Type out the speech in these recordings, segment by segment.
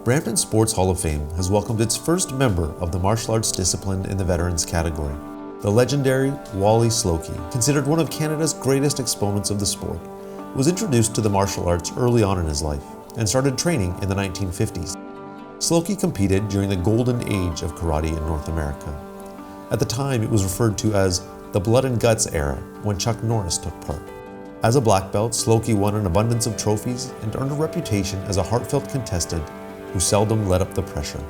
Brampton Sports Hall of Fame has welcomed its first member of the martial arts discipline in the veterans category. The legendary Wally Slocki, considered one of Canada's greatest exponents of the sport, was introduced to the martial arts early on in his life and started training in the 1950s. Slocki competed during the golden age of karate in North America. At the time, it was referred to as the blood and guts era, when Chuck Norris took part. As a black belt, Slocki won an abundance of trophies and earned a reputation as a heartfelt contestant who seldom let up the pressure.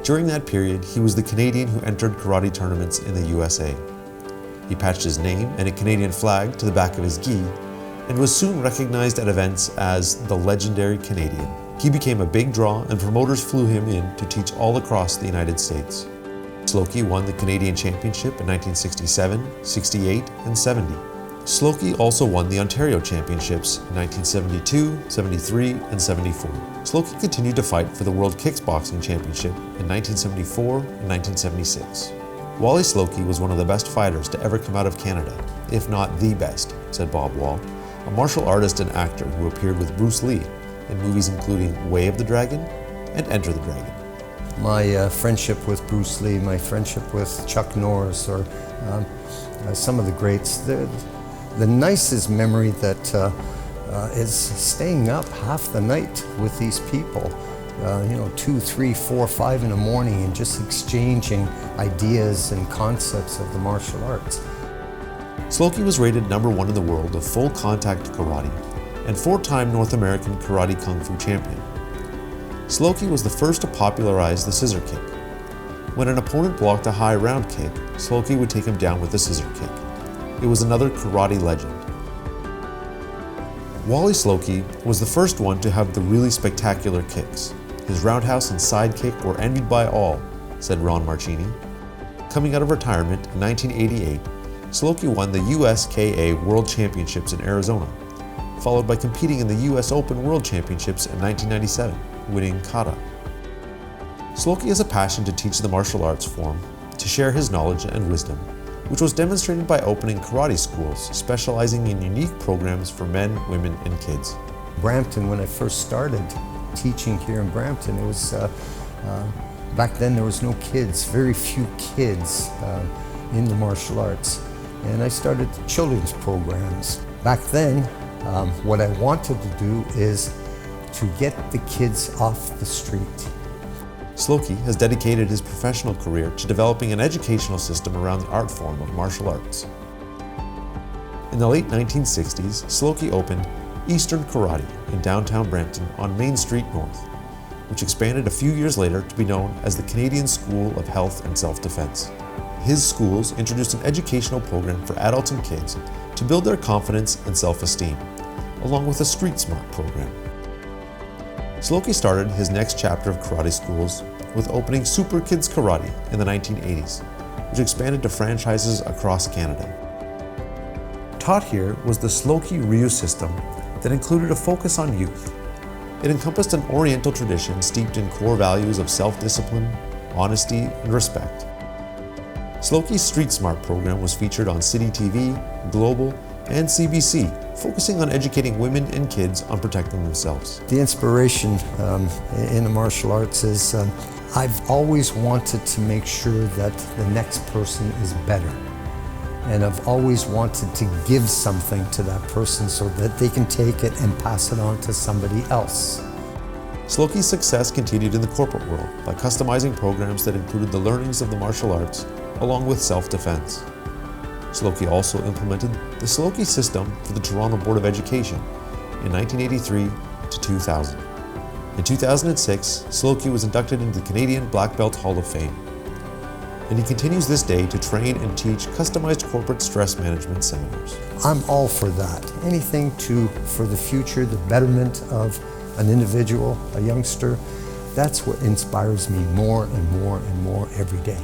During that period, he was the Canadian who entered karate tournaments in the USA. He patched his name and a Canadian flag to the back of his gi and was soon recognized at events as the legendary Canadian. He became a big draw and promoters flew him in to teach all across the United States. Slocki won the Canadian Championship in 1967, 68, and 70. Slocki also won the Ontario Championships in 1972, 73, and 74. Slocki continued to fight for the World Kickboxing Championship in 1974 and 1976. Wally Slocki was one of the best fighters to ever come out of Canada, if not the best, said Bob Wall, a martial artist and actor who appeared with Bruce Lee in movies including Way of the Dragon and Enter the Dragon. My friendship with Bruce Lee, my friendship with Chuck Norris, or some of the greats, the nicest memory that is staying up half the night with these people, 2, 3, 4, 5 in the morning, and just exchanging ideas and concepts of the martial arts. Slocki was rated #1 in the world of full contact karate and 4-time North American Karate Kung Fu champion. Slocki was the first to popularize the scissor kick. When an opponent blocked a high round kick, Slocki would take him down with the scissor kick. It was another karate legend. Wally Slocki was the first one to have the really spectacular kicks. His roundhouse and side kick were envied by all, said Ron Marchini. Coming out of retirement in 1988, Slocki won the USKA World Championships in Arizona, followed by competing in the US Open World Championships in 1997, winning kata. Slocki has a passion to teach the martial arts form, to share his knowledge and wisdom, which was demonstrated by opening karate schools specializing in unique programs for men, women, and kids. Brampton, when I first started teaching here in Brampton, it was, back then there was no kids, very few kids in the martial arts. And I started children's programs. Back then, what I wanted to do is to get the kids off the street. Slocki has dedicated his professional career to developing an educational system around the art form of martial arts. In the late 1960s, Slocki opened Eastern Karate in downtown Brampton on Main Street North, which expanded a few years later to be known as the Canadian School of Health and Self-Defense. His schools introduced an educational program for adults and kids to build their confidence and self-esteem, along with a street smart program. Slocki started his next chapter of karate schools with opening Super Kids Karate in the 1980s, which expanded to franchises across Canada. Taught here was the Slocki Ryu system that included a focus on youth. It encompassed an Oriental tradition steeped in core values of self-discipline, honesty, and respect. Slocki's Street Smart program was featured on City TV, Global, and CBC, focusing on educating women and kids on protecting themselves. The inspiration in the martial arts is I've always wanted to make sure that the next person is better. And I've always wanted to give something to that person so that they can take it and pass it on to somebody else. Slocki's success continued in the corporate world by customizing programs that included the learnings of the martial arts, along with self-defense. Slocki also implemented the Slocki system for the Toronto Board of Education in 1983 to 2000. In 2006, Slocki was inducted into the Canadian Black Belt Hall of Fame, and he continues this day to train and teach customized corporate stress management seminars. I'm all for that. Anything for the future, the betterment of an individual, a youngster, that's what inspires me more and more and more every day.